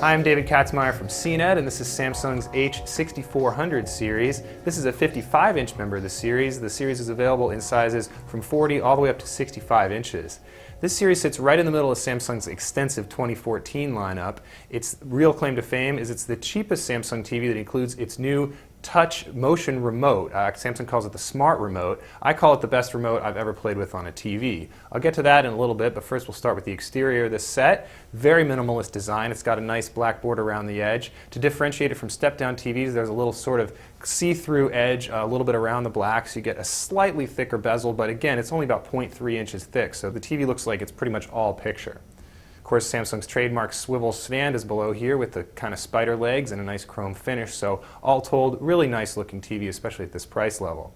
Hi, I'm David Katzmeyer from CNET, and this is Samsung's H6400 series. This is a 55-inch member of the series. The series is available in sizes from 40 all the way up to 65 inches. This series sits right in the middle of Samsung's extensive 2014 lineup. Its real claim to fame is it's the cheapest Samsung TV that includes its new touch motion remote. Samsung calls it the Smart Remote. I call it the best remote I've ever played with on a TV. I'll get to that in a little bit, but first we'll start with the exterior of this set. Very minimalist design. It's got a nice black border around the edge. To differentiate it from step-down TVs, there's a little sort of see-through edge a little bit around the black, so you get a slightly thicker bezel, but again, it's only about 0.3 inches thick, so the TV looks like it's pretty much all picture. Of course, Samsung's trademark swivel stand is below here with the kind of spider legs and a nice chrome finish, so all told, really nice looking TV, especially at this price level.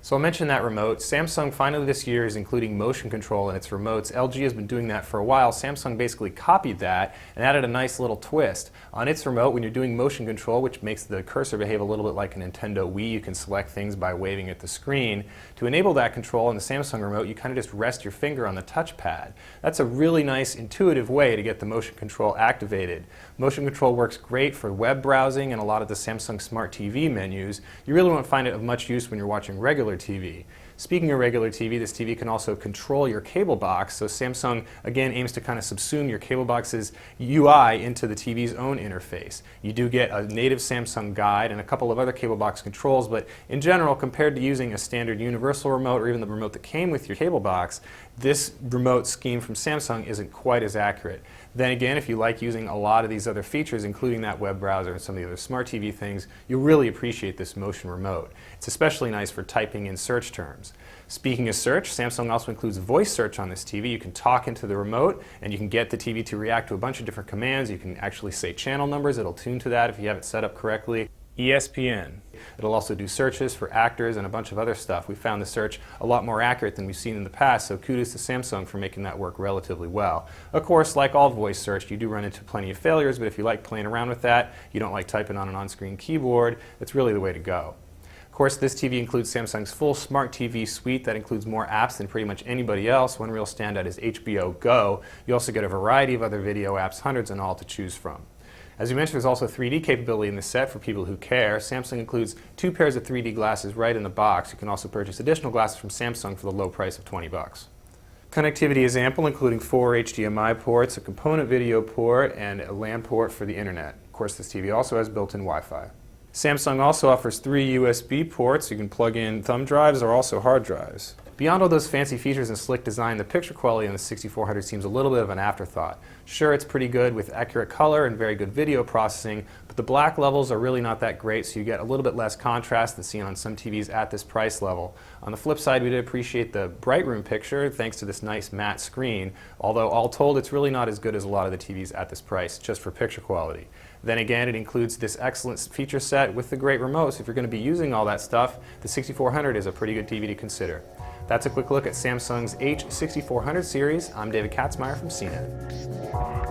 So I'll mention that remote. Samsung finally this year is including motion control in its remotes. LG has been doing that for a while. Samsung basically copied that and added a nice little twist. On its remote, when you're doing motion control, which makes the cursor behave a little bit like a Nintendo Wii, you can select things by waving at the screen. To enable that control in the Samsung remote, you kind of just rest your finger on the touchpad. That's a really nice, intuitive way to get the motion control activated. Motion control works great for web browsing and a lot of the Samsung Smart TV menus. You really won't find it of much use when you're watching regular TV. Speaking of regular TV, this TV can also control your cable box, so Samsung again aims to kind of subsume your cable box's UI into the TV's own interface. You do get a native Samsung guide and a couple of other cable box controls, but in general, compared to using a standard universal remote or even the remote that came with your cable box, this remote scheme from Samsung isn't quite as accurate. Then again, if you like using a lot of these other features, including that web browser and some of the other smart TV things, you'll really appreciate this motion remote. It's especially nice for typing in search terms. Speaking of search, Samsung also includes voice search on this TV. You can talk into the remote and you can get the TV to react to a bunch of different commands. You can actually say channel numbers. It'll tune to that if you have it set up correctly. ESPN. It'll also do searches for actors and a bunch of other stuff. We found the search a lot more accurate than we've seen in the past, so kudos to Samsung for making that work relatively well. Of course, like all voice search, you do run into plenty of failures, but if you like playing around with that, you don't like typing on an on-screen keyboard, that's really the way to go. Of course, this TV includes Samsung's full Smart TV suite that includes more apps than pretty much anybody else. One real standout is HBO Go. You also get a variety of other video apps, hundreds in all to choose from. As we mentioned, there's also 3D capability in the set for people who care. Samsung includes 2 pairs of 3D glasses right in the box. You can also purchase additional glasses from Samsung for the low price of $20. Connectivity is ample, including 4 HDMI ports, a component video port, and a LAN port for the internet. Of course, this TV also has built-in Wi-Fi. Samsung also offers 3 USB ports. You can plug in thumb drives or also hard drives. Beyond all those fancy features and slick design, the picture quality on the 6400 seems a little bit of an afterthought. Sure, it's pretty good with accurate color and very good video processing, but the black levels are really not that great, so you get a little bit less contrast than seen on some TVs at this price level. On the flip side, we did appreciate the bright room picture thanks to this nice matte screen, although all told, it's really not as good as a lot of the TVs at this price, just for picture quality. Then again, it includes this excellent feature set with the great remotes. If you're going to be using all that stuff, the 6400 is a pretty good TV to consider. That's a quick look at Samsung's H6400 series. I'm David Katzmeyer from CNET.